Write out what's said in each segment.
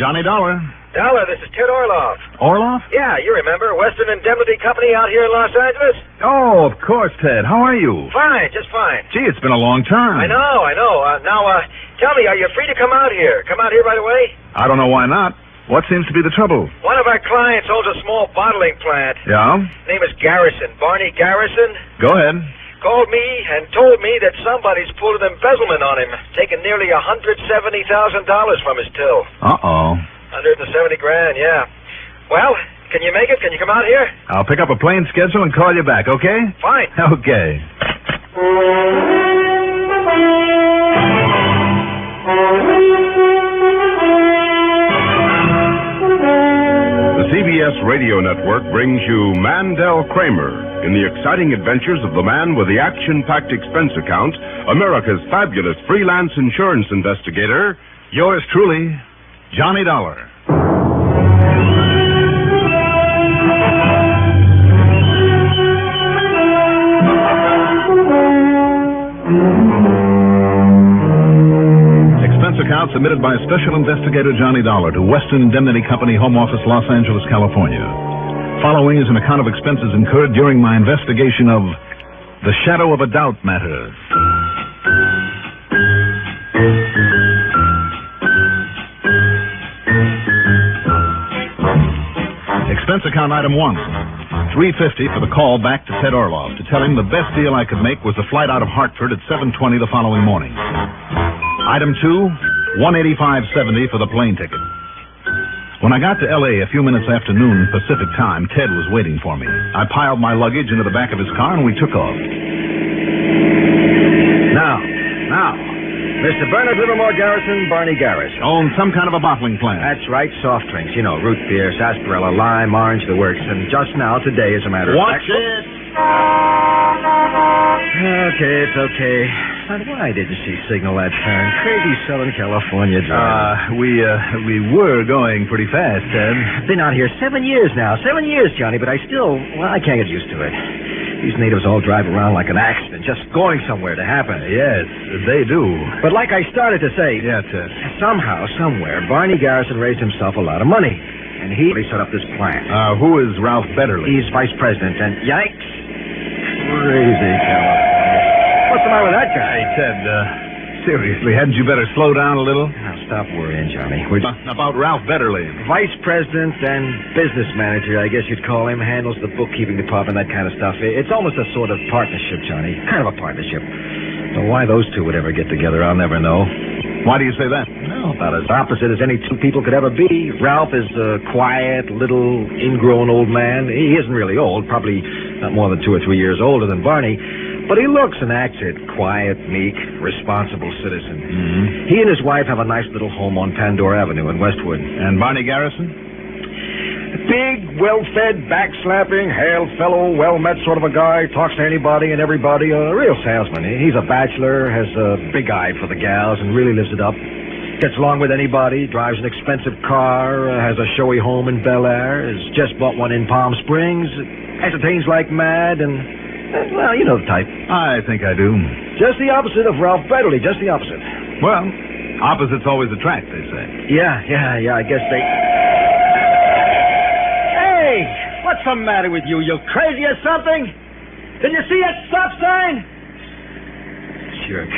Johnny Dollar. Dollar, this is Ted Orloff. Orloff? Yeah, you remember. Western Indemnity Company out here in Los Angeles? Oh, of course, Ted. How are you? Fine, just fine. Gee, it's been a long time. I know. Now, tell me, are you free to come out here? Come out here right away? I don't know why not. What seems to be the trouble? One of our clients owns a small bottling plant. Yeah? Name is Garrison. Barney Garrison. Go ahead. Called me and told me that somebody's pulled an embezzlement on him, taking nearly $170,000 from his till. Uh-oh. 170 grand, yeah. Well, can you make it? Can you come out here? I'll pick up a plane schedule and call you back, okay? Fine. Okay. The CBS Radio Network brings you Mandel Kramer in the exciting adventures of the man with the action-packed expense account, America's fabulous freelance insurance investigator. Yours truly, Johnny Dollar. Expense account submitted by Special Investigator Johnny Dollar to Western Indemnity Company, Home Office, Los Angeles, California. Following is an account of expenses incurred during my investigation of the Shadow of a Doubt matter. Expense account item 1, $350 for the call back to Ted Orloff to tell him the best deal I could make was a flight out of Hartford at 7:20 the following morning. Item 2, $185.70 for the plane ticket. When I got to L.A. a few minutes after noon Pacific time, Ted was waiting for me. I piled my luggage into the back of his car and we took off. Now, Mr. Bernard Livermore Garrison, Barney Garrison. Owned some kind of a bottling plant. That's right, soft drinks. You know, root beer, sarsaparilla, lime, orange, the works. And just now, today, as a matter of fact... Watch it! Okay, it's okay. But why didn't she signal that turn? Crazy Southern California drive. We were going pretty fast, Ted. Been out here 7 years now. 7 years, Johnny, but I can't get used to it. These natives all drive around like an accident, just going somewhere to happen. Yes, they do. But like I started to say... Yeah, Ted. Somehow, somewhere, Barney Garrison raised himself a lot of money. And he set up this plant. Who is Ralph Betterly? He's vice president, and yikes. Crazy California. What's the matter with that guy? Hey, Ted, seriously, hadn't you better slow down a little? Now, stop worrying, Johnny. We're about Ralph Betterly. Vice president and business manager, I guess you'd call him, handles the bookkeeping department, that kind of stuff. It's almost a sort of partnership, Johnny. Kind of a partnership. So why those two would ever get together, I'll never know. Why do you say that? Well, about as opposite as any two people could ever be. Ralph is a quiet, little, ingrown old man. He isn't really old, probably not more than 2 or 3 years older than Barney. But he looks and acts it. Quiet, meek, responsible citizen. Mm-hmm. He and his wife have a nice little home on Pandora Avenue in Westwood. And Barney Garrison? Big, well-fed, backslapping, hail fellow, well-met sort of a guy. Talks to anybody and everybody. A real salesman. He's a bachelor, has a big eye for the gals, and really lives it up. Gets along with anybody, drives an expensive car, has a showy home in Bel Air, has just bought one in Palm Springs, entertains like mad, and, well, you know the type. I think I do. Just the opposite of Ralph Betterly, just the opposite. Well, opposites always attract, they say. Yeah, I guess they... Hey, what's the matter with you? You crazy or something? Didn't you see that stop sign? Jerk.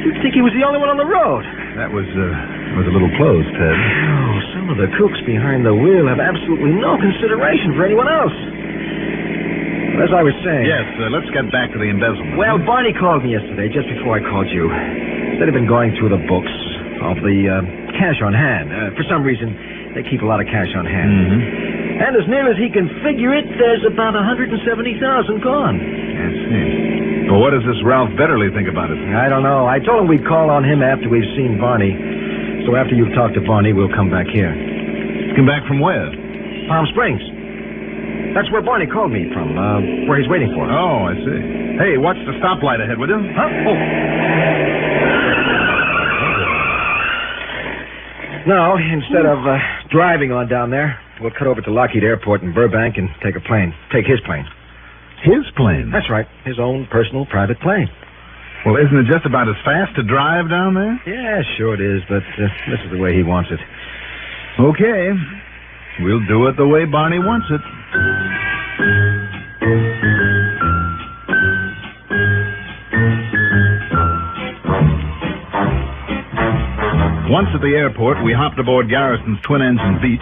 You'd think he was the only one on the road. That was a little close, Ted. Oh, some of the crooks behind the wheel have absolutely no consideration for anyone else. As I was saying... Yes, let's get back to the embezzlement. Well, Barney called me yesterday, just before I called you. Said he'd been going through the books of the cash on hand. For some reason, they keep a lot of cash on hand. Mm-hmm. And as near as he can figure it, there's about $170,000 gone. I see. Well, what does this Ralph Betterly think about it? I don't know. I told him we'd call on him after we've seen Barney. So after you've talked to Barney, we'll come back here. Come back from where? Palm Springs. That's where Barney called me from, where he's waiting for us. Oh, I see. Hey, watch the stoplight ahead, will you? Huh? Oh. No, instead of driving on down there, we'll cut over to Lockheed Airport in Burbank and take a plane. Take his plane. His plane? That's right. His own personal private plane. Well, isn't it just about as fast to drive down there? Yeah, sure it is, but this is the way he wants it. Okay. We'll do it the way Barney wants it. Once at the airport, we hopped aboard Garrison's twin-engine Beach.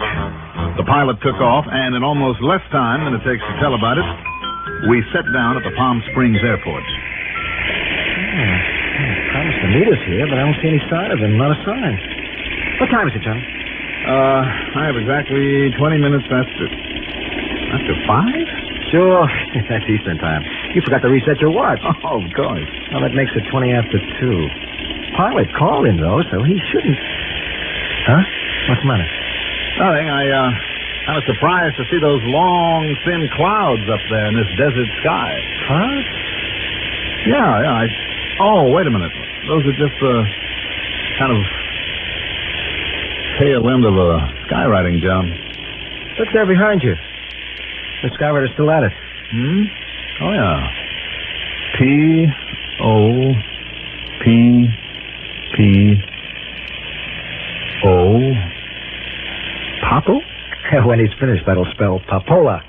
The pilot took off, and in almost less time than it takes to tell about it, we set down at the Palm Springs airport. He promised to meet us here, but I don't see any sign of him. Not a sign. What time is it, Johnny? I have exactly 20 minutes after 5? Sure. That's Eastern time. You forgot to reset your watch. Oh, of course. Well, that makes it 20 after 2. Pilot called in, though, so he shouldn't... Huh? What's the matter? Nothing. I was surprised to see those long, thin clouds up there in this desert sky. Clouds? Yeah. Oh, wait a minute. Those are just the kind of tail end of a skywriting job. Look there behind you. The skywriter's still at it. Oh, yeah. P-O-P-P-O. Papo? When he's finished, that'll spell Papola.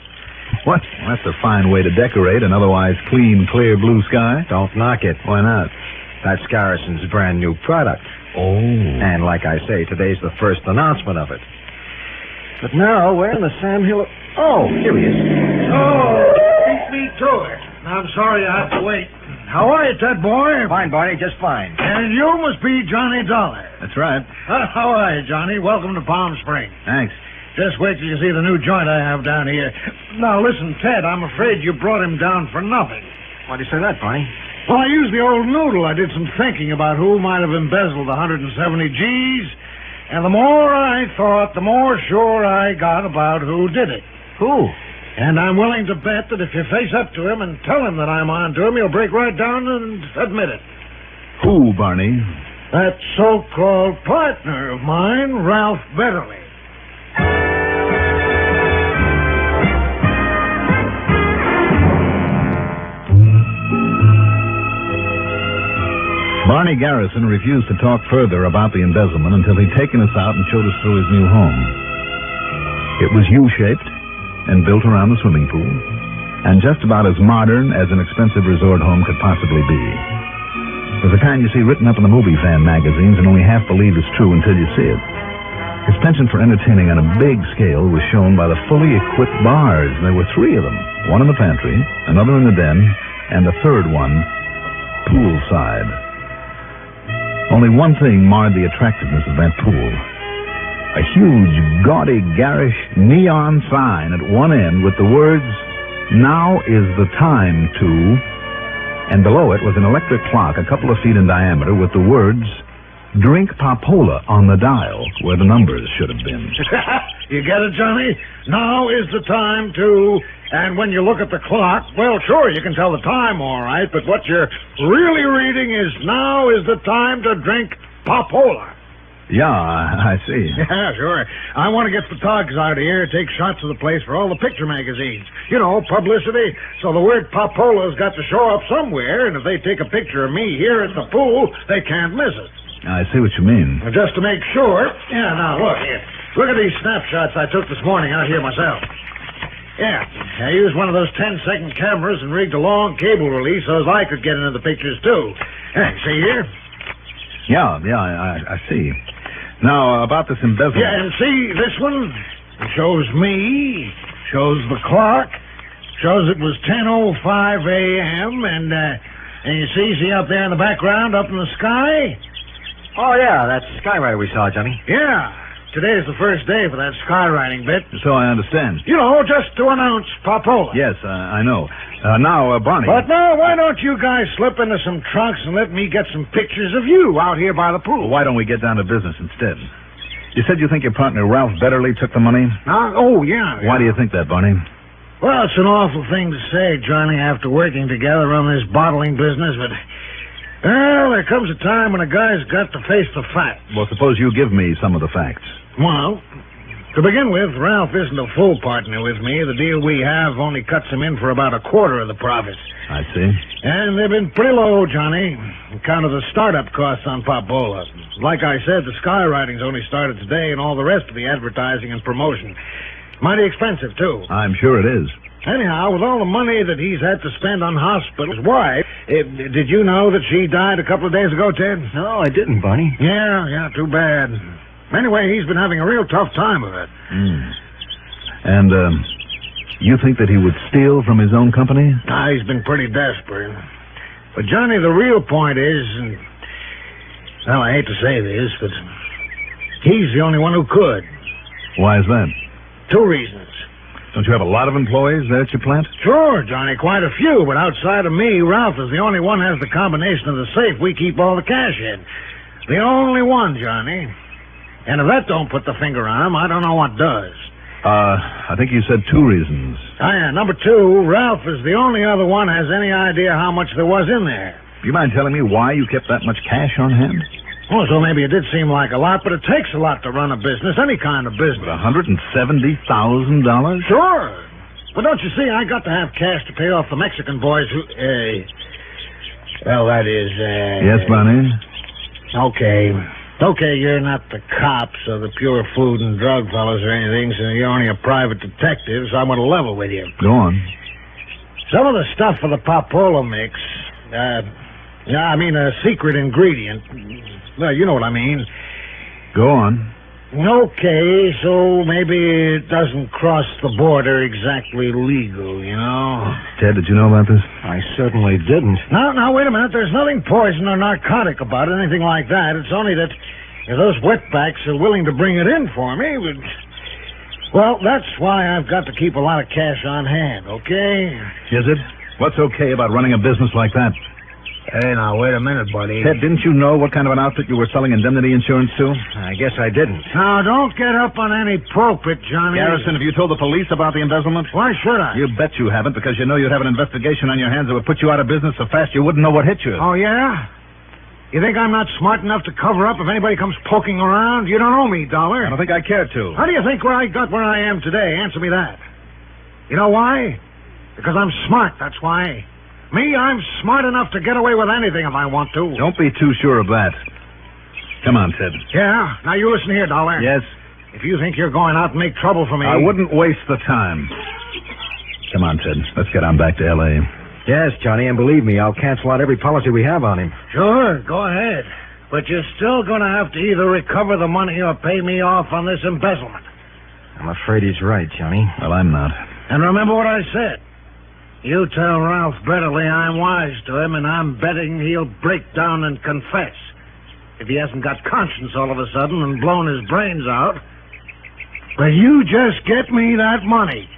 What? Well, that's a fine way to decorate an otherwise clean, clear blue sky. Don't knock it. Why not? That's Garrison's brand new product. Oh. And like I say, today's the first announcement of it. But now we're in the Sam Hill... Oh, here he is. Oh, beat me to it. I'm sorry I have to wait. How are you, Ted boy? Fine, Barney, just fine. And you must be Johnny Dollar. That's right. How are you, Johnny? Welcome to Palm Springs. Thanks. Just wait till you see the new joint I have down here. Now, listen, Ted, I'm afraid you brought him down for nothing. Why do you say that, Barney? Well, I used the old noodle. I did some thinking about who might have embezzled the 170 G's, and the more I thought, the more sure I got about who did it. Who? And I'm willing to bet that if you face up to him and tell him that I'm on to him, he'll break right down and admit it. Who, Barney? That so-called partner of mine, Ralph Betterly. Barney Garrison refused to talk further about the embezzlement until he'd taken us out and showed us through his new home. It was U-shaped and built around the swimming pool, and just about as modern as an expensive resort home could possibly be. It was the kind you see written up in the movie fan magazines and only half believe is true until you see it. His penchant for entertaining on a big scale was shown by the fully equipped bars. There were 3 of them, one in the pantry, another in the den, and the third one poolside. Only one thing marred the attractiveness of that pool. A huge, gaudy, garish neon sign at one end with the words, "Now is the time to," and below it was an electric clock a couple of feet in diameter with the words, "Drink Papola" on the dial, where the numbers should have been. You get it, Johnny? Now is the time to... And when you look at the clock, well, sure, you can tell the time all right, but what you're really reading is, now is the time to drink Papola. Yeah, I see. Yeah, sure. I want to get photographers out of here, take shots of the place for all the picture magazines. You know, publicity. So the word Papola's got to show up somewhere, and if they take a picture of me here at the pool, they can't miss it. I see what you mean. Well, just to make sure. Yeah, now, look here. Look at these snapshots I took this morning out here myself. Yeah, I used one of those 10-second cameras and rigged a long cable release so as I could get into the pictures, too. See here? Yeah, I see. Now, about this embezzlement... Yeah, and see this one? It shows me, shows the clock, shows it was 10:05 a.m., and you see up there in the background, up in the sky? Oh, yeah, that's Skywriter we saw, Johnny. Yeah. Today's the first day for that skywriting bit. So I understand. You know, just to announce Papola. Yes, I know. Now, Barney... But now, why don't you guys slip into some trunks and let me get some pictures of you out here by the pool? Well, why don't we get down to business instead? You said you think your partner, Ralph Betterly, took the money? Oh, yeah. Why do you think that, Barney? Well, it's an awful thing to say, Johnny, after working together on this bottling business, but... Well, there comes a time when a guy's got to face the facts. Well, suppose you give me some of the facts. Well, To begin with, Ralph isn't a full partner with me. The deal we have only cuts him in for about a quarter of the profits. I see. And they've been pretty low, Johnny, on account of the startup costs on Popola. Like I said, the Skywriting's only started today, and all the rest of the advertising and promotion. Mighty expensive, too. I'm sure it is. Anyhow, with all the money that he's had to spend on hospital, his wife, did you know that she died a couple of days ago, Ted? No, I didn't, Barney. Yeah, too bad. Anyway, he's been having a real tough time with it. And, you think that he would steal from his own company? He's been pretty desperate. But, Johnny, the real point is, well, I hate to say this, but he's the only one who could. Why is that? 2 reasons. Don't you have a lot of employees there at your plant? Sure, Johnny, quite a few, but outside of me, Ralph is the only one who has the combination of the safe we keep all the cash in. The only one, Johnny. And if that don't put the finger on him, I don't know what does. I think you said 2 reasons. Yeah, number 2, Ralph is the only other one who has any idea how much there was in there. Do you mind telling me why you kept that much cash on hand? Oh, so maybe it did seem like a lot, but it takes a lot to run a business, any kind of business. $170,000? Sure. But don't you see, I got to have cash to pay off the Mexican boys who, well, that is, Yes, Barney? Okay, you're not the cops or the pure food and drug fellows or anything, so you're only a private detective, so I'm going to level with you. Go on. Some of the stuff for the Popola mix, a secret ingredient. Well, you know what I mean. Go on. Okay, so maybe it doesn't cross the border exactly legal, you know? Ted, did you know about this? I certainly didn't. Now, wait a minute. There's nothing poison or narcotic about it, anything like that. It's only that if those wetbacks are willing to bring it in for me, well, that's why I've got to keep a lot of cash on hand, okay? Is it? What's okay about running a business like that? Hey, now, wait a minute, buddy. Ted, didn't you know what kind of an outfit you were selling indemnity insurance to? I guess I didn't. Now, don't get up on any pulpit, Johnny. Garrison, have you told the police about the embezzlement? Why should I? You bet you haven't, because you know you'd have an investigation on your hands that would put you out of business so fast you wouldn't know what hit you. Oh, yeah? You think I'm not smart enough to cover up if anybody comes poking around? You don't owe me, Dollar. I don't think I care to. How do you think I got where I am today? Answer me that. You know why? Because I'm smart, that's why. Me, I'm smart enough to get away with anything if I want to. Don't be too sure of that. Come on, Ted. Yeah? Now, you listen here, Dollar. Yes? If you think you're going out and make trouble for me... I wouldn't waste the time. Come on, Ted. Let's get on back to L.A. Yes, Johnny, and believe me, I'll cancel out every policy we have on him. Sure, go ahead. But you're still going to have to either recover the money or pay me off on this embezzlement. I'm afraid he's right, Johnny. Well, I'm not. And remember what I said. You tell Ralph Betterly I'm wise to him, and I'm betting he'll break down and confess. If he hasn't got conscience all of a sudden and blown his brains out. But you just get me that money.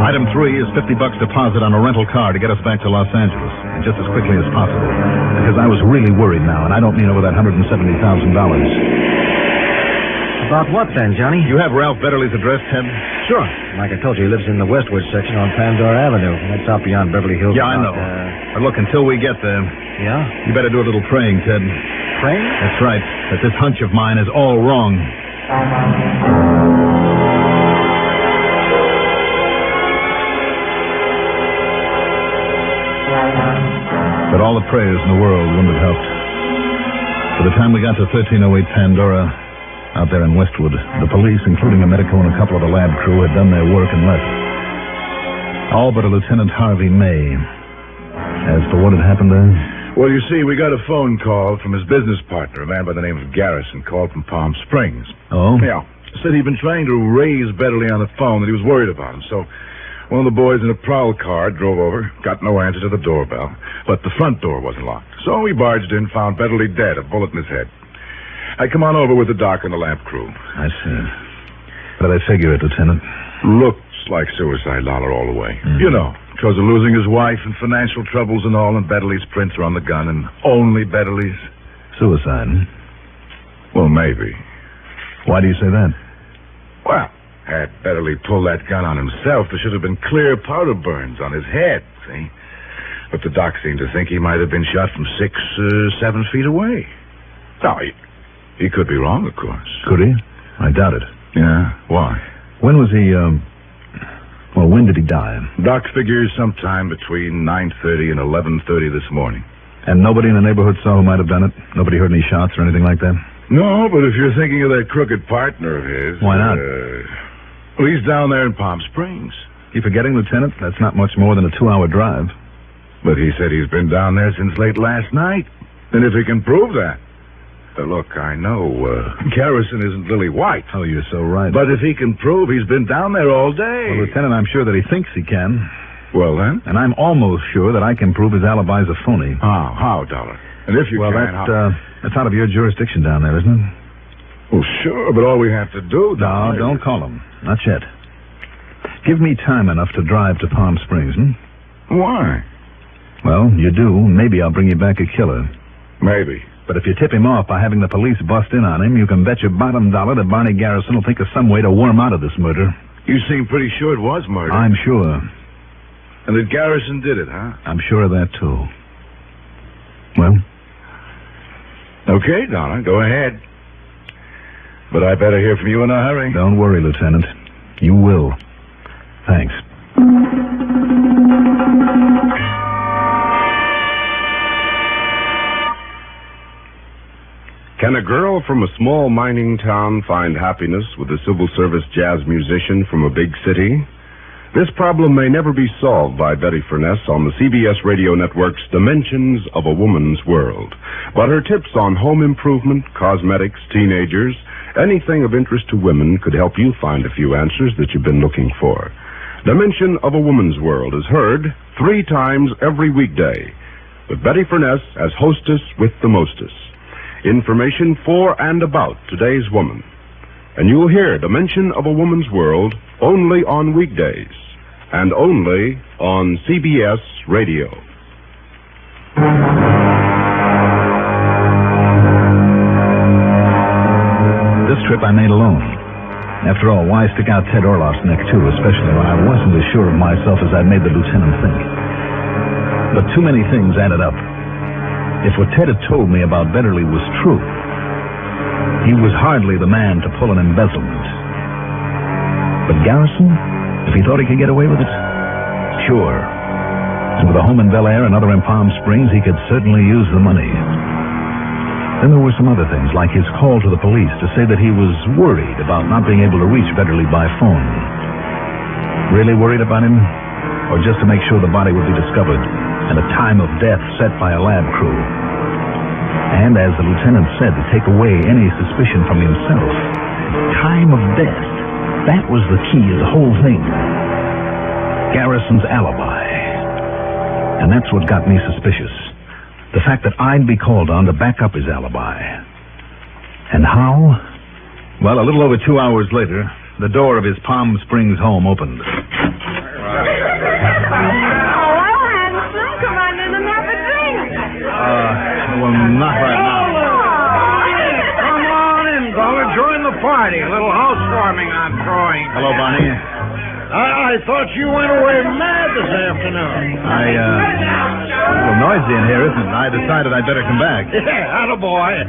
Item 3 is $50 deposit on a rental car to get us back to Los Angeles, and just as quickly as possible. Because I was really worried now, and I don't mean over that $170,000. About what then, Johnny? You have Ralph Betterly's address, Ted? Sure. Like I told you, he lives in the Westwood section on Pandora Avenue. That's out beyond Beverly Hills. Yeah, I know. But look, until we get there... Yeah? You better do a little praying, Ted. Praying? That's right. That this hunch of mine is all wrong. But all the prayers in the world wouldn't have helped. By the time we got to 1308 Pandora, out there in Westwood, the police, including a medico and a couple of the lab crew, had done their work and left. All but a Lieutenant Harvey May. As for what had happened there... Well, you see, we got a phone call from his business partner, a man by the name of Garrison, called from Palm Springs. Oh? Yeah. Said he'd been trying to raise Betterly on the phone, that he was worried about him. So one of the boys in a prowl car drove over, got no answer to the doorbell, but the front door wasn't locked. So we barged in, found Betterly dead, a bullet in his head. I come on over with the doc and the lamp crew. I see. What do they figure it, Lieutenant? Looks like suicide, Lawler, all the way. You know, because of losing his wife and financial troubles and all, and Betterly's prints are on the gun, and only Betterly's. Suicide, huh? Well, maybe. Why do you say that? Well, had Betterly pulled that gun on himself, there should have been clear powder burns on his head, see? But the doc seemed to think he might have been shot from 6 or 7 feet away. No, he could be wrong, of course. Could he? I doubt it. Yeah? Why? When was he, well, when did he die? Doc figures sometime between 9:30 and 11:30 this morning. And nobody in the neighborhood saw who might have done it? Nobody heard any shots or anything like that? No, but if you're thinking of that crooked partner of his... Why not? Well, he's down there in Palm Springs. You forgetting, Lieutenant? That's not much more than a 2-hour drive. But he said he's been down there since late last night. And if he can prove that... look, I know Garrison isn't Lily White. Oh, you're so right. But if he can prove he's been down there all day... Well, Lieutenant, I'm sure that he thinks he can. Well, then? And I'm almost sure that I can prove his alibi's a phony. How, Dollar? And if you can... Well, that's out of your jurisdiction down there, isn't it? Well, sure, but all we have to do... No, don't call him. Not yet. Give me time enough to drive to Palm Springs, Why? Well, you do. Maybe I'll bring you back a killer. Maybe. But if you tip him off by having the police bust in on him, you can bet your bottom dollar that Barney Garrison will think of some way to worm out of this murder. You seem pretty sure it was murder. I'm sure. And that Garrison did it, huh? I'm sure of that, too. Well? Okay, Dollar, go ahead. But I better hear from you in a hurry. Don't worry, Lieutenant. You will. Thanks. Can a girl from a small mining town find happiness with a civil service jazz musician from a big city? This problem may never be solved by Betty Furness on the CBS radio network's Dimensions of a Woman's World. But her tips on home improvement, cosmetics, teenagers, anything of interest to women could help you find a few answers that you've been looking for. Dimension of a Woman's World is heard 3 times every weekday, with Betty Furness as hostess with the mostess. Information for and about today's woman. And you'll hear Dimension of a Woman's World only on weekdays and only on CBS Radio. This trip I made alone. After all, why stick out Ted Orloff's neck, too, especially when I wasn't as sure of myself as I'd made the lieutenant think. But too many things added up. If what Ted had told me about Betterly was true, he was hardly the man to pull an embezzlement. But Garrison, if he thought he could get away with it, sure. And with a home in Bel Air and another in Palm Springs, he could certainly use the money. Then there were some other things, like his call to the police to say that he was worried about not being able to reach Betterly by phone. Really worried about him? Or just to make sure the body would be discovered and a time of death set by a lab crew? And as the lieutenant said, to take away any suspicion from himself. Time of death. That was the key of the whole thing. Garrison's alibi. And that's what got me suspicious. The fact that I'd be called on to back up his alibi. And how? Well, a little over 2 hours later, the door of his Palm Springs home opened. Well, not right now. Come on in, Dollar. Join the party. A little housewarming I'm throwing. Hello, Barney. I thought you went away mad this afternoon. A little noisy in here, isn't it? I decided I'd better come back. Yeah, attaboy.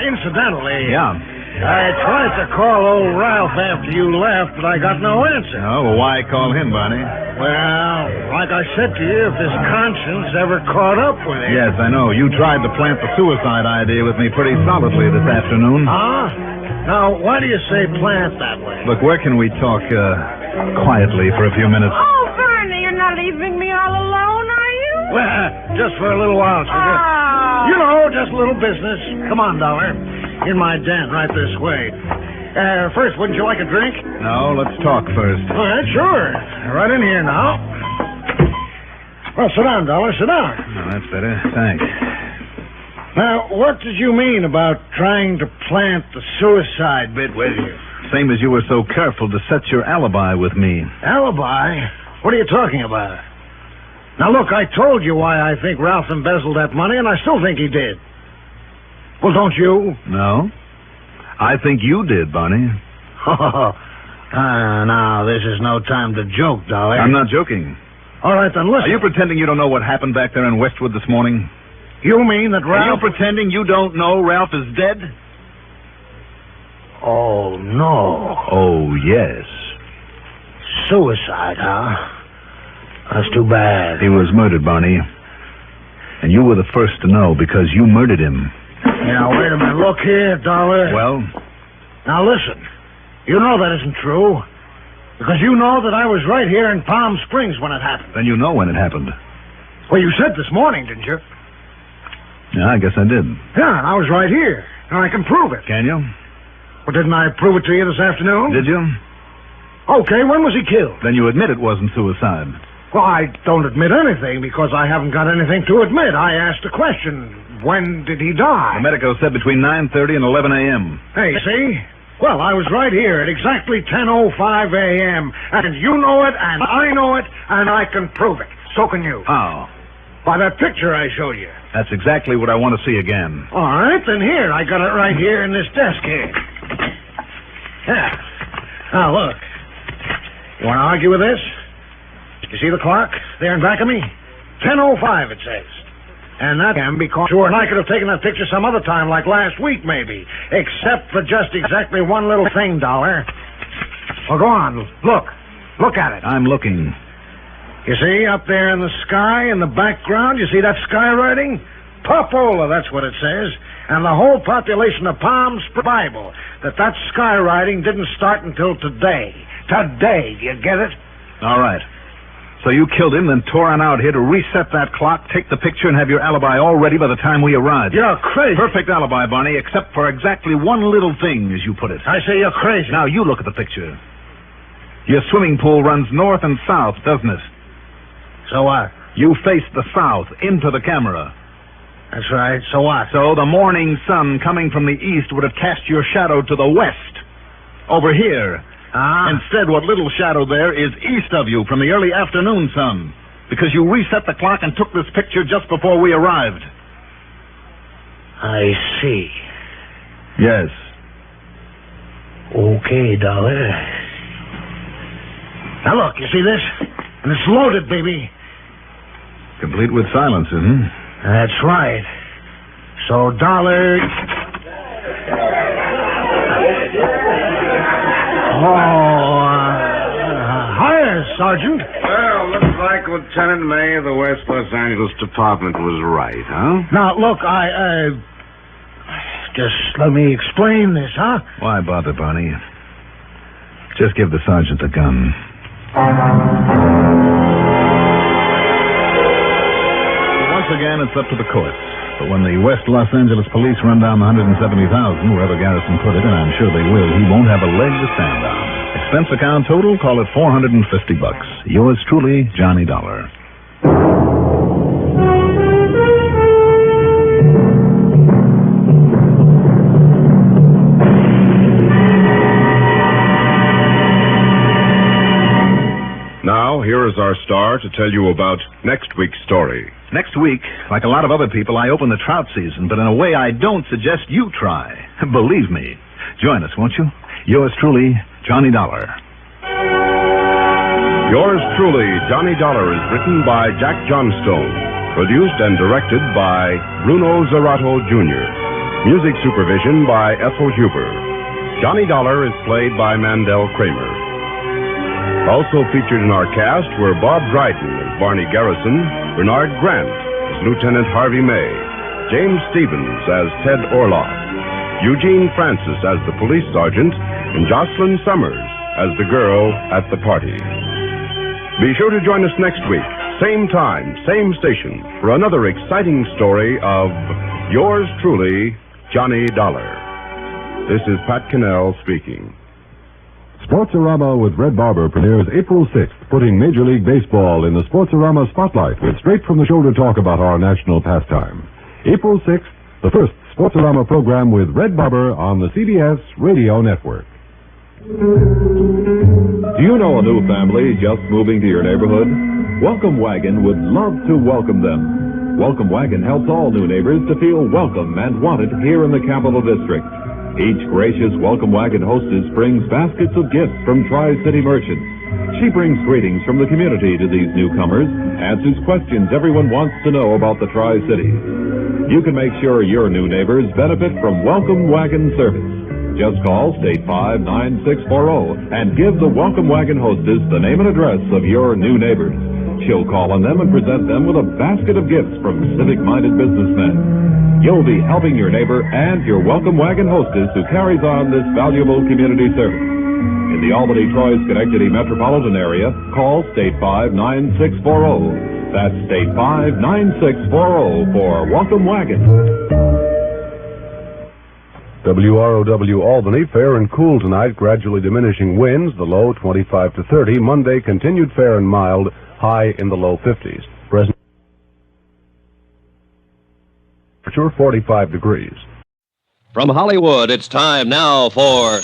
Incidentally... Yeah? I tried to call old Ralph after you left, but I got no answer. Oh, well, why call him, Barney? Well, like I said to you, if his conscience ever caught up with him... Yes, I know. You tried to plant the suicide idea with me pretty solidly this afternoon. Huh? Now, why do you say plant that way? Look, where can we talk quietly for a few minutes? Oh, Barney, you're not leaving me all alone, are you? Well, just for a little while, sugar. Oh. You know, just a little business. Come on, Dollar. In my den, right this way. First, wouldn't you like a drink? No, let's talk first. All right, sure. Right in here now. Well, sit down, Dollar, sit down. Oh, that's better. Thanks. Now, what did you mean about trying to plant the suicide bit with you? Same as you were so careful to set your alibi with me. Alibi? What are you talking about? Now, look, I told you why I think Ralph embezzled that money, and I still think he did. Well, don't you? No. I think you did, Barney. Now, this is no time to joke, Dolly. I'm not joking. All right, then, listen. Are you pretending you don't know what happened back there in Westwood this morning? You mean that Are you Ralph... pretending you don't know Ralph is dead? Oh, no. Oh, yes. Suicide, huh? That's too bad. He was murdered, Barney. And you were the first to know because you murdered him. Now, wait a minute. Look here, Dollar. Well? Now, listen. You know that isn't true. Because you know that I was right here in Palm Springs when it happened. Then you know when it happened. Well, you said this morning, didn't you? Yeah, I guess I did. Yeah, and I was right here. And I can prove it. Can you? Well, didn't I prove it to you this afternoon? Did you? Okay, when was he killed? Then you admit it wasn't suicide. Well, I don't admit anything because I haven't got anything to admit. I asked a question. When did he die? The medico said between 9:30 and 11 a.m. Hey, see? Well, I was right here at exactly 10:05 a.m. And you know it, and I know it, and I can prove it. So can you. How? By that picture I showed you. That's exactly what I want to see again. All right, then here. I got it right here in this desk here. Yeah. Now, look. You want to argue with this? You see the clock there in back of me? 10:05, it says. And that can be caught. Sure, and I could have taken that picture some other time, like last week, maybe. Except for just exactly one little thing, Dollar. Well, go on. Look. Look at it. I'm looking. You see, up there in the sky, in the background, you see that skywriting? Popola, that's what it says. And the whole population of Palm Springs Bible, that skywriting didn't start until today. Today, do you get it? All right. So you killed him, then tore on out here to reset that clock, take the picture, and have your alibi all ready by the time we arrived. You're crazy. Perfect alibi, Barney, except for exactly one little thing, as you put it. I say you're crazy. Now, you look at the picture. Your swimming pool runs north and south, doesn't it? So what? You face the south, into the camera. That's right. So what? So the morning sun coming from the east would have cast your shadow to the west. Over here. Instead, what little shadow there is east of you from the early afternoon sun. Because you reset the clock and took this picture just before we arrived. I see. Yes. Okay, Dollar. Now look, you see this? And it's loaded, baby. Complete with silences, hmm? That's right. So, Dollar... Hiya, Sergeant. Well, looks like Lieutenant May of the West Los Angeles Department was right, huh? Now, look, just let me explain this, huh? Why bother, Barney? Just give the sergeant the gun. Once again, it's up to the courts. But when the West Los Angeles police run down the $170,000, wherever Garrison put it, and I'm sure they will, he won't have a leg to stand on. Expense account total, call it $450. Yours truly, Johnny Dollar. Now, here is our star to tell you about next week's story. Next week, like a lot of other people, I open the trout season, but in a way I don't suggest you try. Believe me. Join us, won't you? Yours truly, Johnny Dollar. Yours truly, Johnny Dollar, is written by Jack Johnstone, produced and directed by Bruno Zerato, Jr., music supervision by Ethel Huber. Johnny Dollar is played by Mandel Kramer. Also featured in our cast were Bob Dryden as Barney Garrison, Bernard Grant as Lieutenant Harvey May, James Stevens as Ted Orloff, Eugene Francis as the police sergeant, and Jocelyn Summers as the girl at the party. Be sure to join us next week, same time, same station, for another exciting story of yours truly, Johnny Dollar. This is Pat Cannell speaking. Sportsorama with Red Barber premieres April 6th, putting Major League Baseball in the Sportsorama spotlight with straight-from-the-shoulder talk about our national pastime. April 6th, the first Sportsorama program with Red Barber on the CBS Radio Network. Do you know a new family just moving to your neighborhood? Welcome Wagon would love to welcome them. Welcome Wagon helps all new neighbors to feel welcome and wanted here in the Capital District. Each gracious Welcome Wagon hostess brings baskets of gifts from Tri-City merchants. She brings greetings from the community to these newcomers, answers questions everyone wants to know about the Tri-Cities. You can make sure your new neighbors benefit from Welcome Wagon service. Just call State 59640 and give the Welcome Wagon hostess the name and address of your new neighbors. She'll call on them and present them with a basket of gifts from civic-minded businessmen. You'll be helping your neighbor and your Welcome Wagon hostess who carries on this valuable community service. In the Albany, Troy, Schenectady metropolitan area, call State 59640. That's State 59640 for Welcome Wagon. WROW Albany, fair and cool tonight, gradually diminishing winds, the low 25 to 30. Monday, continued fair and mild, high in the low 50s. Present temperature 45 degrees. From Hollywood, it's time now for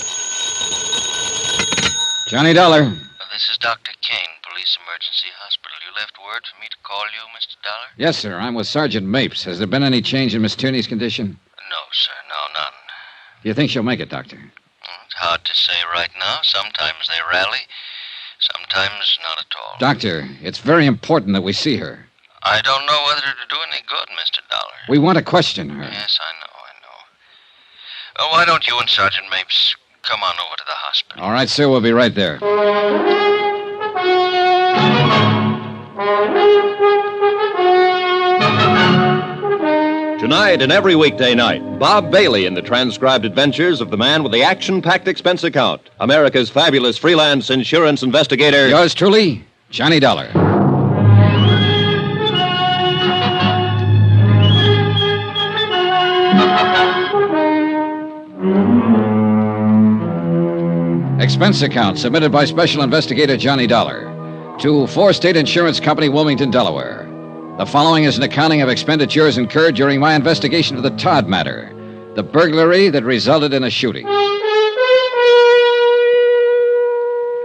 Johnny Dollar. This is Dr. Kane, Police Emergency Hospital. You left word for me to call you, Mr. Dollar? Yes, sir. I'm with Sergeant Mapes. Has there been any change in Miss Tierney's condition? No, sir. No, none. Do you think she'll make it, Doctor? It's hard to say right now. Sometimes they rally, sometimes not at all. Doctor, it's very important that we see her. I don't know whether it'll do any good, Mr. Dollar. We want to question her. Yes, I know. Why don't you and Sergeant Mapes come on over to the hospital? All right, sir. We'll be right there. Tonight and every weekday night, Bob Bailey in the transcribed adventures of the man with the action-packed expense account, America's fabulous freelance insurance investigator. Yours truly, Johnny Dollar. Expense account submitted by Special Investigator Johnny Dollar to Four State Insurance Company, Wilmington, Delaware. The following is an accounting of expenditures incurred during my investigation of the Todd matter, the burglary that resulted in a shooting.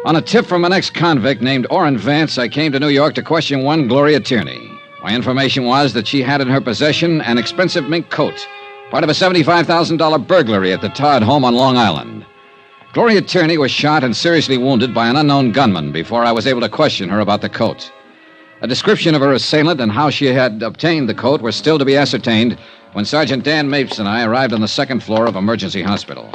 On a tip from an ex-convict named Orrin Vance, I came to New York to question one Gloria Tierney. My information was that she had in her possession an expensive mink coat, part of a $75,000 burglary at the Todd home on Long Island. Gloria Tierney was shot and seriously wounded by an unknown gunman before I was able to question her about the coat. A description of her assailant and how she had obtained the coat were still to be ascertained when Sergeant Dan Mapes and I arrived on the second floor of Emergency Hospital.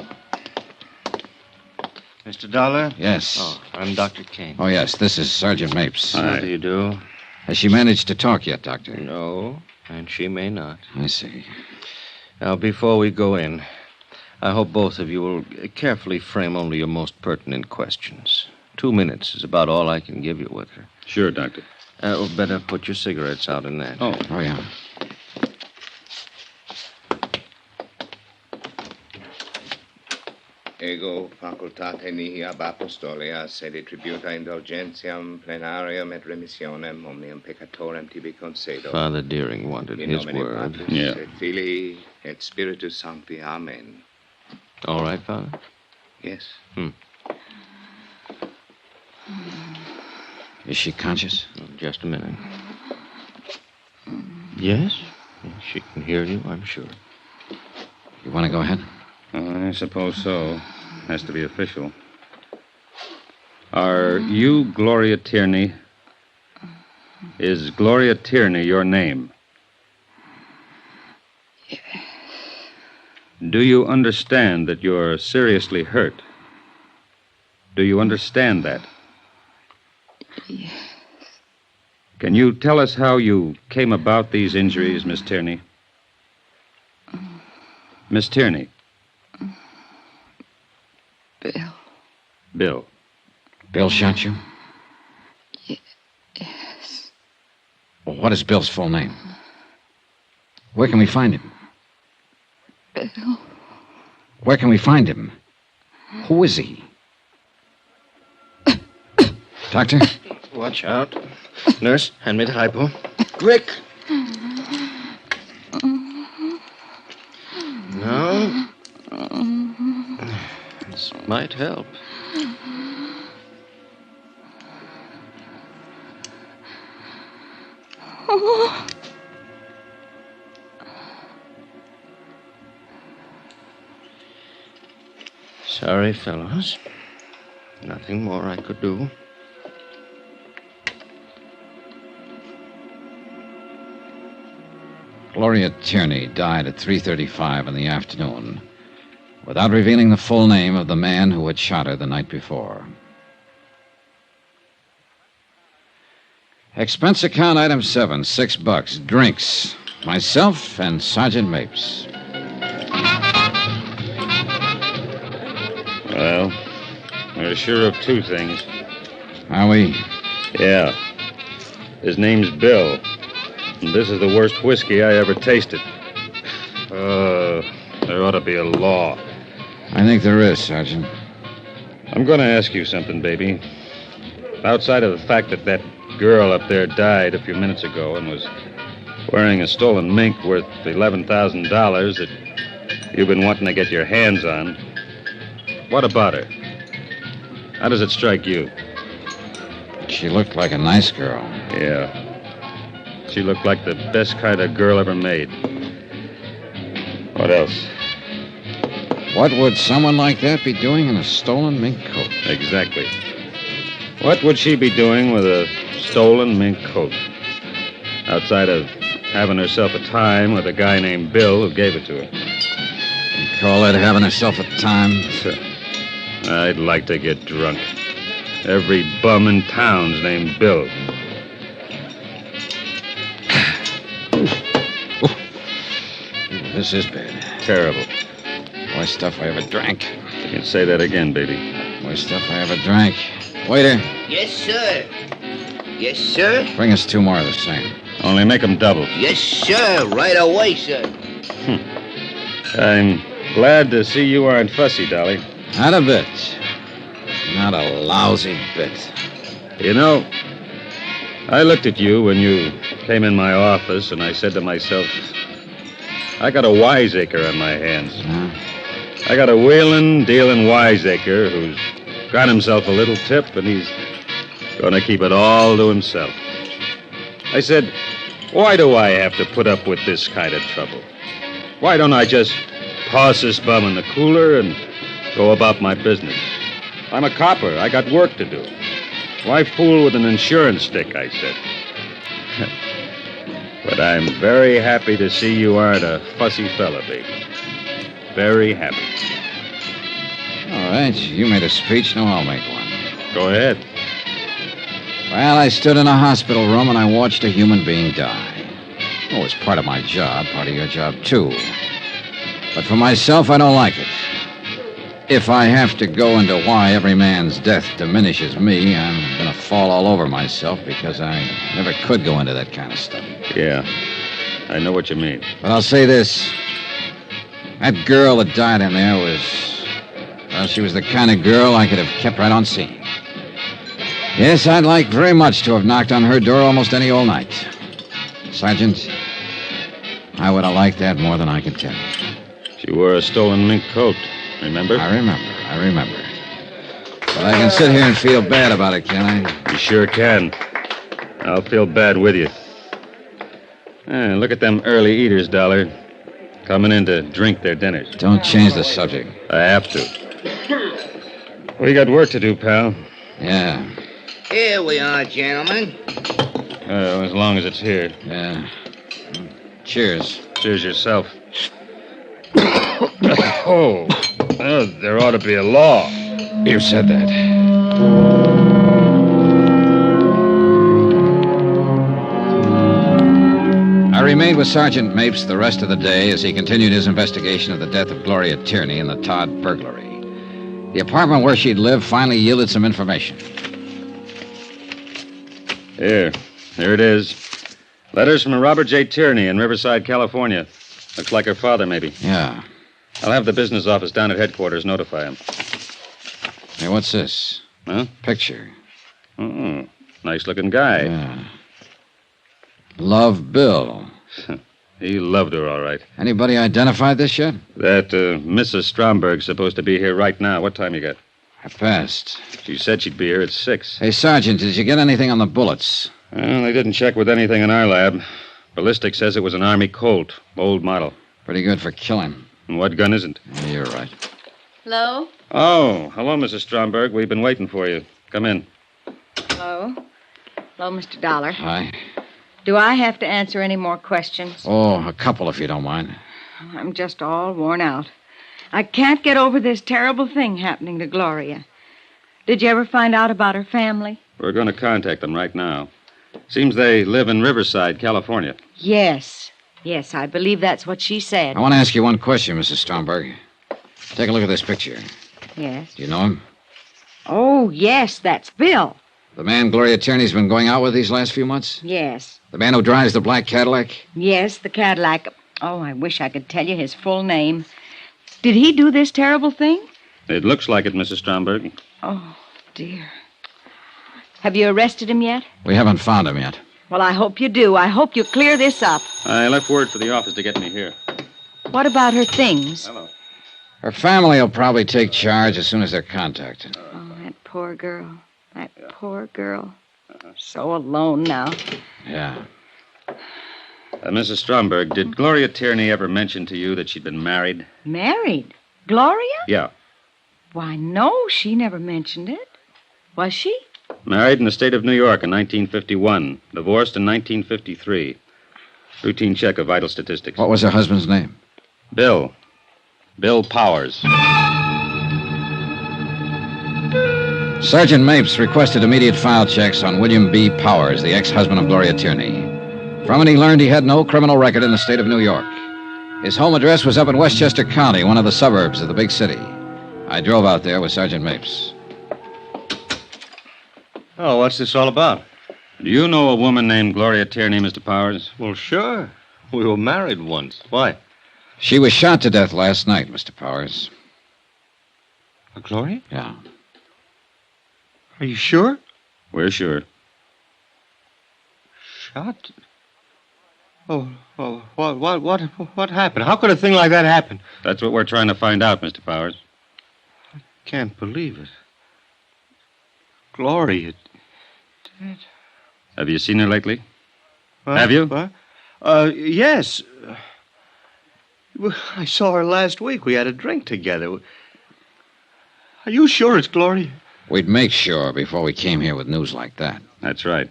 Mr. Dollar? Yes. Oh, I'm Dr. Kane. Oh, yes, this is Sergeant Mapes. How do you do? Has she managed to talk yet, Doctor? No, and she may not. I see. Now, before we go in, I hope both of you will carefully frame only your most pertinent questions. 2 minutes is about all I can give you with her. Sure, Doctor. Better put your cigarettes out in that. Oh, yeah. Ego facultate mihi ab apostolia sede tributa indulgentiam plenarium et remissionem omnium peccatorem tibi concedo. Father Deering wanted in his nomine word. Patris et Filii et Spiritus Sancti. Amen. All right, Father? Yes. Is she conscious? Just a minute. Yes? She can hear you, I'm sure. You want to go ahead? I suppose so. Has to be official. Are you Gloria Tierney? Is Gloria Tierney your name? Yes. Do you understand that you're seriously hurt? Do you understand that? Yes. Can you tell us how you came about these injuries, Miss Tierney? Miss Tierney. Bill. Bill. Bill shot you? Yes. Well, what is Bill's full name? Where can we find him? Bill. Where can we find him? Who is he? Doctor? Watch out. Nurse, hand me the hypo. Quick! No? This might help. Sorry, fellows. Nothing more I could do. Gloria Tierney died at 3:35 in the afternoon, without revealing the full name of the man who had shot her the night before. Expense account item 7, $6. Drinks. Myself and Sergeant Mapes. Well, we're sure of two things. Are we? Yeah. His name's Bill. And this is the worst whiskey I ever tasted. There ought to be a law. I think there is, Sergeant. I'm going to ask you something, baby. Outside of the fact that that girl up there died a few minutes ago and was wearing a stolen mink worth $11,000 that you've been wanting to get your hands on, what about her? How does it strike you? She looked like a nice girl. Yeah. She looked like the best kind of girl ever made. What else? What would someone like that be doing in a stolen mink coat? Exactly. What would she be doing with a stolen mink coat? Outside of having herself a time with a guy named Bill who gave it to her. You call that having herself a time? I'd like to get drunk. Every bum in town's named Bill. This is bad. Terrible. Worst stuff I ever drank. You can say that again, baby. Worst stuff I ever drank. Waiter. Yes, sir. Yes, sir. Bring us 2 more of the same. Only make them double. Yes, sir. Right away, sir. I'm glad to see you aren't fussy, Dolly. Not a bit. Not a lousy bit. You know, I looked at you when you came in my office, and I said to myself, I got a wiseacre on my hands. I got a wheeling, dealing wiseacre who's got himself a little tip, and he's going to keep it all to himself. I said, why do I have to put up with this kind of trouble? Why don't I just toss this bum in the cooler and go about my business? I'm a copper. I got work to do. Why fool with an insurance stick, I said. But I'm very happy to see you aren't a fussy fella, baby. Very happy. All right, you made a speech, now I'll make one. Go ahead. Well, I stood in a hospital room and I watched a human being die. Oh, it was part of my job, part of your job, too. But for myself, I don't like it. If I have to go into why every man's death diminishes me, I'm going to fall all over myself because I never could go into that kind of stuff. Yeah, I know what you mean. But I'll say this. That girl that died in there was... Well, she was the kind of girl I could have kept right on seeing. Yes, I'd like very much to have knocked on her door almost any old night. Sergeant, I would have liked that more than I can tell you. She wore a stolen mink coat, remember? I remember. But I can sit here and feel bad about it, can I? You sure can. I'll feel bad with you. Look at them early eaters, Dollar. Coming in to drink their dinners. Don't change the subject. I have to. We got work to do, pal. Yeah. Here we are, gentlemen. As long as it's here. Yeah. Cheers. Cheers yourself. Oh, there ought to be a law. You said that. I remained with Sergeant Mapes the rest of the day as he continued his investigation of the death of Gloria Tierney and the Todd burglary. The apartment where she'd lived finally yielded some information. Here it is. Letters from a Robert J. Tierney in Riverside, California. Looks like her father, maybe. Yeah. I'll have the business office down at headquarters notify him. Hey, what's this? Huh? Picture. Oh, nice-looking guy. Yeah. Love Bill. He loved her, all right. Anybody identified this yet? That Mrs. Stromberg's supposed to be here right now. What time you got? 1:30. She said she'd be here at 6. Hey, Sergeant, did you get anything on the bullets? Well, they didn't check with anything in our lab. Ballistic says it was an Army Colt, old model. Pretty good for killing. And what gun isn't? Yeah, you're right. Hello? Oh, hello, Mrs. Stromberg. We've been waiting for you. Come in. Hello? Hello, Mr. Dollar. Hi. Do I have to answer any more questions? Oh, a couple if you don't mind. I'm just all worn out. I can't get over this terrible thing happening to Gloria. Did you ever find out about her family? We're going to contact them right now. Seems they live in Riverside, California. Yes. Yes, I believe that's what she said. I want to ask you one question, Mrs. Stromberg. Take a look at this picture. Yes. Do you know him? Oh, yes, that's Bill. The man Gloria Tierney's been going out with these last few months? Yes. The man who drives the black Cadillac? Yes, the Cadillac. Oh, I wish I could tell you his full name. Did he do this terrible thing? It looks like it, Mrs. Stromberg. Oh, dear. Have you arrested him yet? We haven't found him yet. Well, I hope you do. I hope you clear this up. I left word for the office to get me here. What about her things? Hello. Her family will probably take charge as soon as they're contacted. Oh, that poor girl. That poor girl. So alone now. Yeah. Mrs. Stromberg, did Gloria Tierney ever mention to you that she'd been married? Married? Gloria? Yeah. Why, no, she never mentioned it. Was she? Married in the state of New York in 1951. Divorced in 1953. Routine check of vital statistics. What was her husband's name? Bill. Bill Powers. Sergeant Mapes requested immediate file checks on William B. Powers, the ex-husband of Gloria Tierney. From it, he learned he had no criminal record in the state of New York. His home address was up in Westchester County, one of the suburbs of the big city. I drove out there with Sergeant Mapes. Oh, what's this all about? Do you know a woman named Gloria Tierney, Mr. Powers? Well, sure. We were married once. Why? She was shot to death last night, Mr. Powers. Gloria? Yeah. Are you sure? We're sure. Shot? What happened? How could a thing like that happen? That's what we're trying to find out, Mr. Powers. Can't believe it. Gloria dead. Have you seen her lately? What? Have you? What? Yes. I saw her last week. We had a drink together. Are you sure it's Gloria? We'd make sure before we came here with news like that. That's right.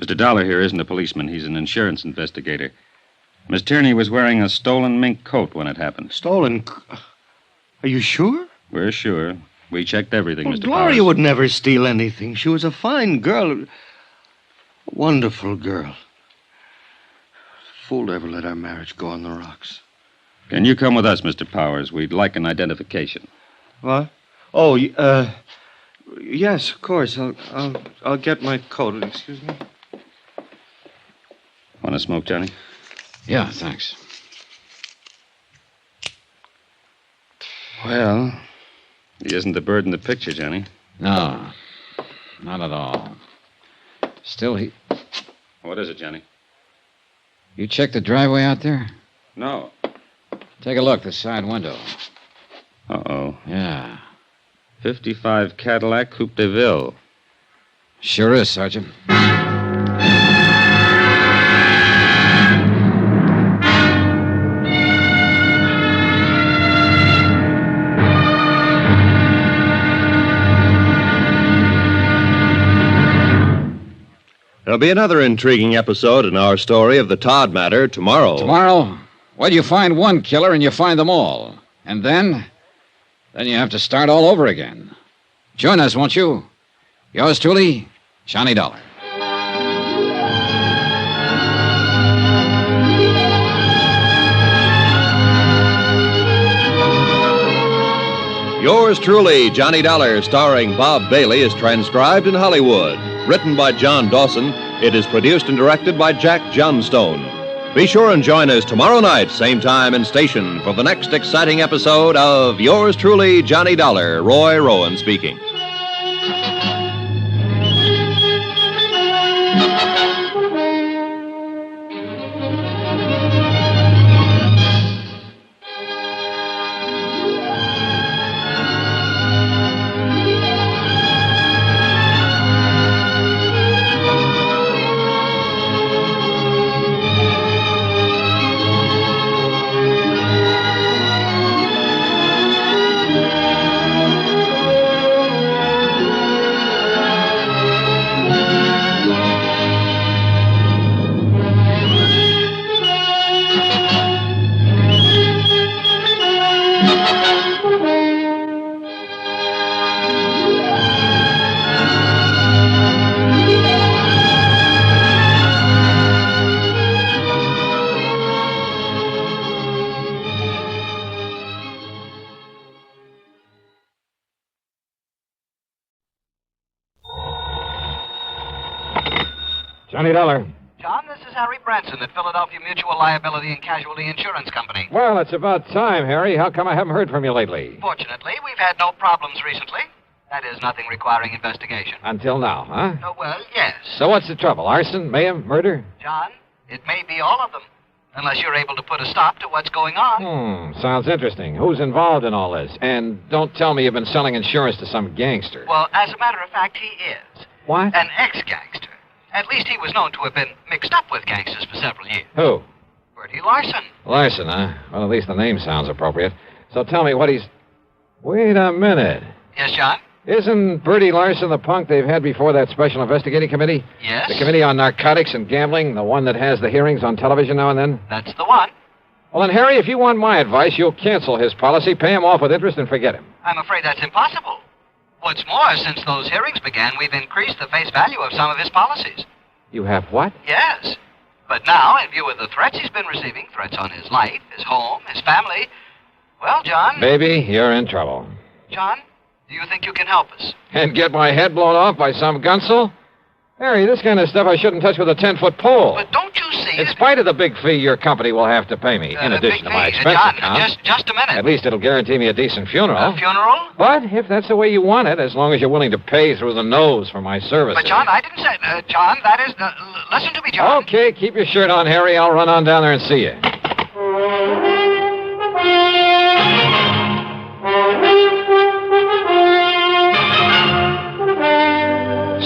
Mr. Dollar here isn't a policeman. He's an insurance investigator. Miss Tierney was wearing a stolen mink coat when it happened. Stolen? Are you sure? We're sure. We checked everything, Well, Mr. Gloria Powers. would never steal anything. She was a fine girl. A wonderful girl. Fool to ever let our marriage go on the rocks. Can you come with us, Mr. Powers? We'd like an identification. What? Oh, yes, of course. I'll get my coat. Excuse me. Want to smoke, Johnny? Yeah, thanks. Well, he isn't the bird in the picture, Johnny. No, not at all. Still, he... What is it, Johnny? You checked the driveway out there? No. Take a look, the side window. Uh-oh. Yeah. 55 Cadillac Coupe de Ville. Sure is, Sergeant. There'll be another intriguing episode in our story of the Todd matter tomorrow. Tomorrow? Well, you find one killer and you find them all. And then you have to start all over again. Join us, won't you? Yours truly, Johnny Dollar. Yours truly, Johnny Dollar, starring Bob Bailey, is transcribed in Hollywood. Written by John Dawson, it is produced and directed by Jack Johnstone. Be sure and join us tomorrow night, same time and station, for the next exciting episode of Yours truly, Johnny Dollar. Roy Rowan speaking. Johnny Dollar. John, this is Harry Branson at Philadelphia Mutual Liability and Casualty Insurance Company. Well, it's about time, Harry. How come I haven't heard from you lately? Fortunately, we've had no problems recently. That is, nothing requiring investigation. Until now, huh? Oh, well, yes. So what's the trouble? Arson, mayhem, murder? John, it may be all of them, unless you're able to put a stop to what's going on. Sounds interesting. Who's involved in all this? And don't tell me you've been selling insurance to some gangster. Well, as a matter of fact, he is. What? An ex-gangster. At least he was known to have been mixed up with gangsters for several years. Who? Bertie Larson. Larson, huh? Well, at least the name sounds appropriate. So tell me what he's... Wait a minute. Yes, John? Isn't Bertie Larson the punk they've had before that Special Investigating Committee? Yes. The Committee on Narcotics and Gambling, the one that has the hearings on television now and then? That's the one. Well, then, Harry, if you want my advice, you'll cancel his policy, pay him off with interest, and forget him. I'm afraid that's impossible. What's more, since those hearings began, we've increased the face value of some of his policies. You have what? Yes. But now, in view of the threats he's been receiving, threats on his life, his home, his family, well, John... Baby, you're in trouble. John, do you think you can help us? And get my head blown off by some gunsel? Harry, this kind of stuff I shouldn't touch with a 10-foot pole. But don't you see... In spite of the big fee your company will have to pay me, in addition to my expense John, account. just a minute. At least it'll guarantee me a decent funeral. A funeral? But if that's the way you want it, as long as you're willing to pay through the nose for my services. But, John, I didn't say... John, that is... listen to me, John. Okay, keep your shirt on, Harry. I'll run on down there and see you.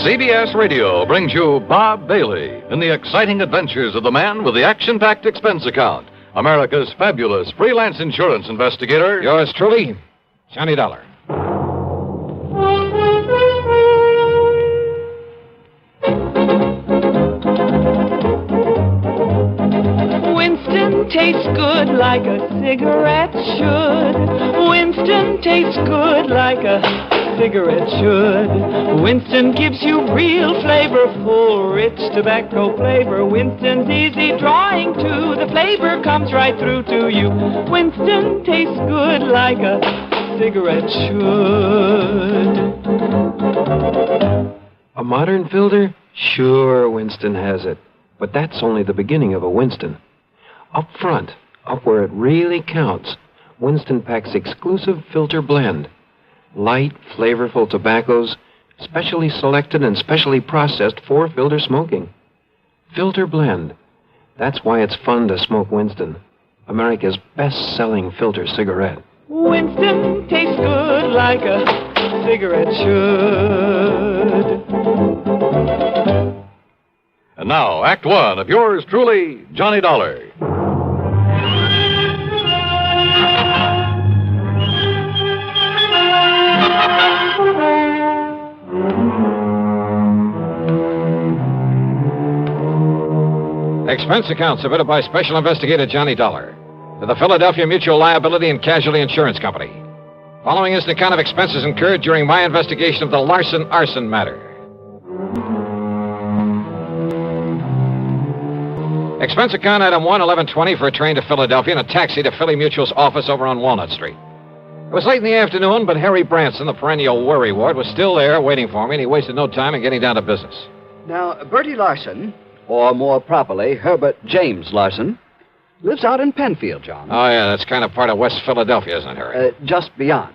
CBS Radio brings you Bob Bailey in the exciting adventures of the man with the action-packed expense account, America's fabulous freelance insurance investigator. Yours truly, Johnny Dollar. Winston tastes good like a cigarette should. Winston tastes good like a cigarette should. Winston gives you real flavor, full, rich tobacco flavor. Winston's easy drawing too. The flavor comes right through to you. Winston tastes good like a cigarette should. A modern filter? Sure, Winston has it. But that's only the beginning of a Winston. Up front, up where it really counts, Winston packs exclusive filter blend. Light, flavorful tobaccos, specially selected and specially processed for filter smoking. Filter blend. That's why it's fun to smoke Winston, America's best-selling filter cigarette. Winston tastes good like a cigarette should. And now, Act One of yours truly, Johnny Dollar. Expense account submitted by Special Investigator Johnny Dollar to the Philadelphia Mutual Liability and Casualty Insurance Company. Following is an account of expenses incurred during my investigation of the Larson arson matter. Expense account item 11120 for a train to Philadelphia and a taxi to Philly Mutual's office over on Walnut Street. It was late in the afternoon, but Harry Branson, the perennial worrywart, was still there waiting for me, and he wasted no time in getting down to business. Now, Bertie Larson, or more properly, Herbert James Larson, lives out in Penfield, John. Oh, yeah, that's kind of part of West Philadelphia, isn't it, Harry? Just beyond.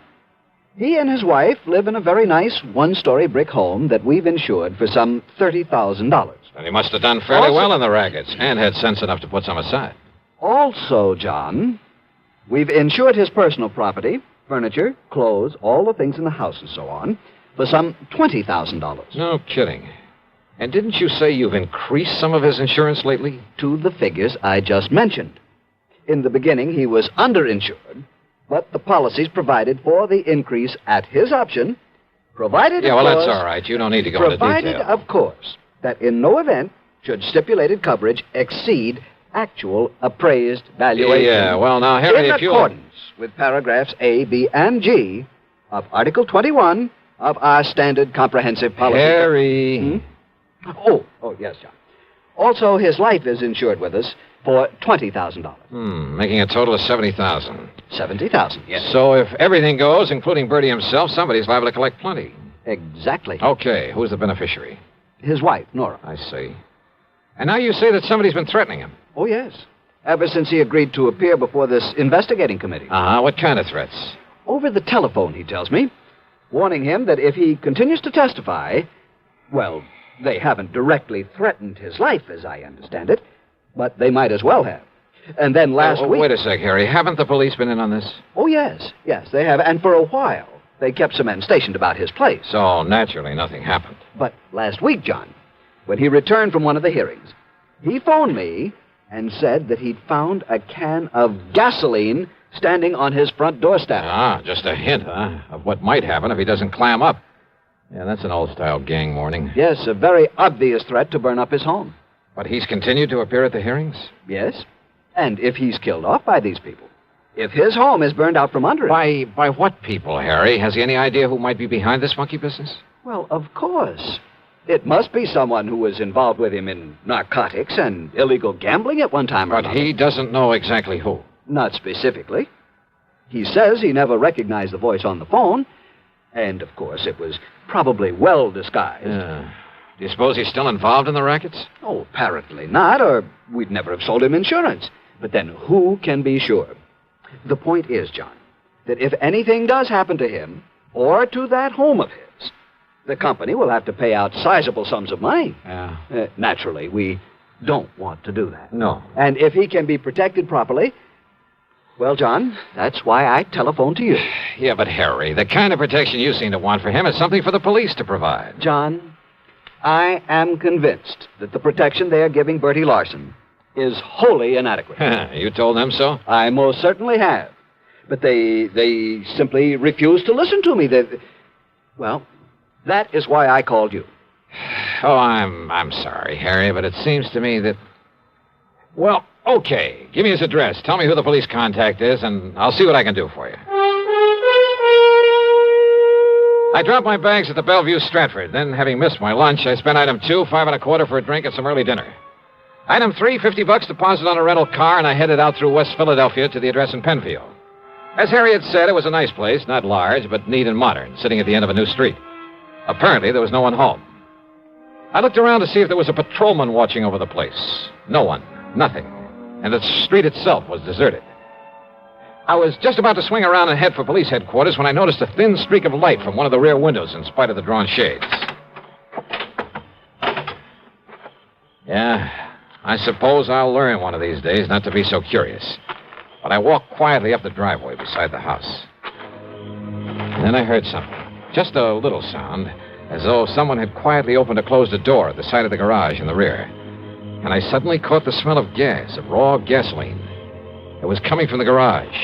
He and his wife live in a very nice one-story brick home that we've insured for some $30,000. And he must have done fairly well in the rackets, and had sense enough to put some aside. Also, John, we've insured his personal property, furniture, clothes, all the things in the house and so on, for some $20,000. No kidding. And didn't you say you've increased some of his insurance lately? To the figures I just mentioned. In the beginning, he was underinsured, but the policies provided for the increase at his option, provided, Yeah, of well, course, that's all right. You don't need to go into provided, detail. of course, that in no event should stipulated coverage exceed actual appraised valuation. Yeah, well, now, Harry, in if you... accordance with paragraphs A, B, and G of Article 21 of our standard comprehensive policy. Harry... Oh, yes, John. Also, his life is insured with us for $20,000. Making a total of $70,000. $70,000, yes. So if everything goes, including Bertie himself, somebody's liable to collect plenty. Exactly. Okay, who's the beneficiary? His wife, Nora. I see. And now you say that somebody's been threatening him. Oh, yes. Ever since he agreed to appear before this investigating committee. Uh-huh. What kind of threats? Over the telephone, he tells me. Warning him that if he continues to testify, well, they haven't directly threatened his life, as I understand it, but they might as well have. And then last week... Wait a sec, Harry. Haven't the police been in on this? Oh, yes. Yes, they have. And for a while, they kept some men stationed about his place. So, naturally, nothing happened. But last week, John, when he returned from one of the hearings, he phoned me and said that he'd found a can of gasoline standing on his front doorstep. Ah, just a hint, huh, of what might happen if he doesn't clam up. Yeah, that's an old-style gang warning. Yes, a very obvious threat to burn up his home. But he's continued to appear at the hearings? Yes. And if he's killed off by these people, if his home is burned out from under him... By what people, Harry? Has he any idea who might be behind this monkey business? Well, of course. It must be someone who was involved with him in narcotics and illegal gambling at one time or another. But he doesn't know exactly who. Not specifically. He says he never recognized the voice on the phone, and, of course, it was probably well disguised. Do you suppose he's still involved in the rackets? Oh, apparently not, or we'd never have sold him insurance. But then who can be sure? The point is, John, that if anything does happen to him or to that home of his, the company will have to pay out sizable sums of money. Yeah. Naturally, we don't want to do that. No. And if he can be protected properly, well, John, that's why I telephoned to you. Yeah, but Harry, the kind of protection you seem to want for him is something for the police to provide. John, I am convinced that the protection they are giving Bertie Larson is wholly inadequate. You told them so? I most certainly have. But they simply refuse to listen to me. Well, that is why I called you. Oh, I'm sorry, Harry, but it seems to me that... Well, okay. Give me his address. Tell me who the police contact is, and I'll see what I can do for you. I dropped my bags at the Bellevue Stratford. Then, having missed my lunch, I spent item 2, 5 1/4 for a drink and some early dinner. Item 3, $50 deposit on a rental car, and I headed out through West Philadelphia to the address in Penfield. As Harry had said, it was a nice place, not large, but neat and modern, sitting at the end of a new street. Apparently, there was no one home. I looked around to see if there was a patrolman watching over the place. No one. Nothing. And the street itself was deserted. I was just about to swing around and head for police headquarters when I noticed a thin streak of light from one of the rear windows in spite of the drawn shades. Yeah, I suppose I'll learn one of these days not to be so curious. But I walked quietly up the driveway beside the house. And then I heard something. Just a little sound, as though someone had quietly opened or closed a door at the side of the garage in the rear. And I suddenly caught the smell of gas, of raw gasoline. It was coming from the garage.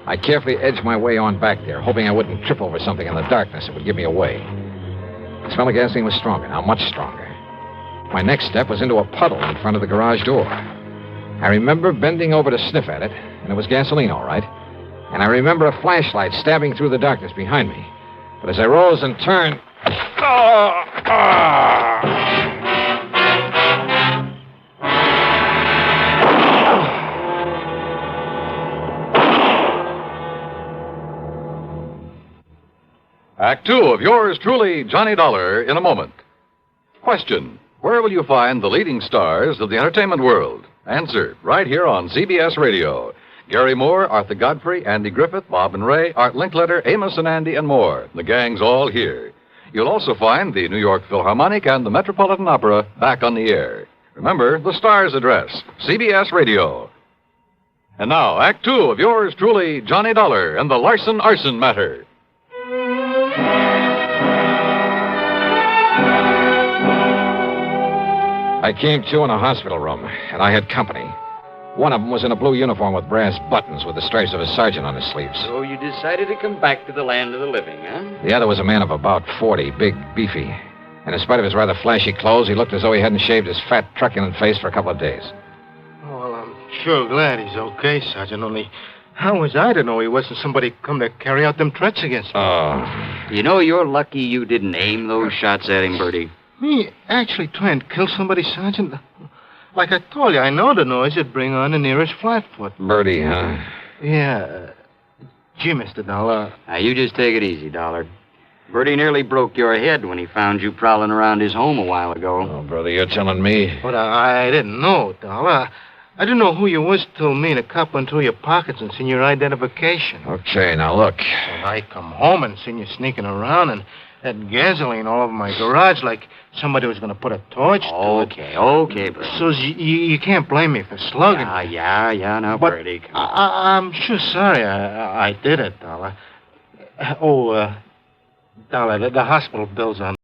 I carefully edged my way on back there, hoping I wouldn't trip over something in the darkness that would give me away. The smell of gasoline was stronger now, much stronger. My next step was into a puddle in front of the garage door. I remember bending over to sniff at it, and it was gasoline, all right. And I remember a flashlight stabbing through the darkness behind me. But as I rose and turned... Act 2 of yours truly, Johnny Dollar, in a moment. Question: where will you find the leading stars of the entertainment world? Answer, right here on CBS Radio. Gary Moore, Arthur Godfrey, Andy Griffith, Bob and Ray, Art Linkletter, Amos and Andy, and more. The gang's all here. You'll also find the New York Philharmonic and the Metropolitan Opera back on the air. Remember, the star's address, CBS Radio. And now, Act 2 of yours truly, Johnny Dollar, and the Larson Arson Matter. I came to in a hospital room, and I had company. One of them was in a blue uniform with brass buttons with the stripes of a sergeant on his sleeves. So you decided to come back to the land of the living, huh? The other was a man of about 40, big, beefy. And in spite of his rather flashy clothes, he looked as though he hadn't shaved his fat, truculent face for a couple of days. Oh, well, I'm sure glad he's okay, Sergeant. Only, how was I to know he wasn't somebody come to carry out them threats against me? Oh. You know, you're lucky you didn't aim those shots at him, Bertie. Me actually trying to kill somebody, Sergeant? Like I told you, I know the noise would bring on the nearest flatfoot. Bertie, huh? Yeah. Gee, Mr. Dollar. Now, you just take it easy, Dollar. Bertie nearly broke your head when he found you prowling around his home a while ago. Oh, brother, you're telling me. But I didn't know, Dollar. I didn't know who you was till me and the cop went through your pockets and seen your identification. Okay, now look. When I come home and seen you sneaking around and had gasoline all over my garage like somebody was going to put a torch to it. Okay, Bertie. So you can't blame me for slugging me. Yeah, now, But Bertie. Come on. I'm sure sorry I did it, Dollar. Dollar, the hospital bill's on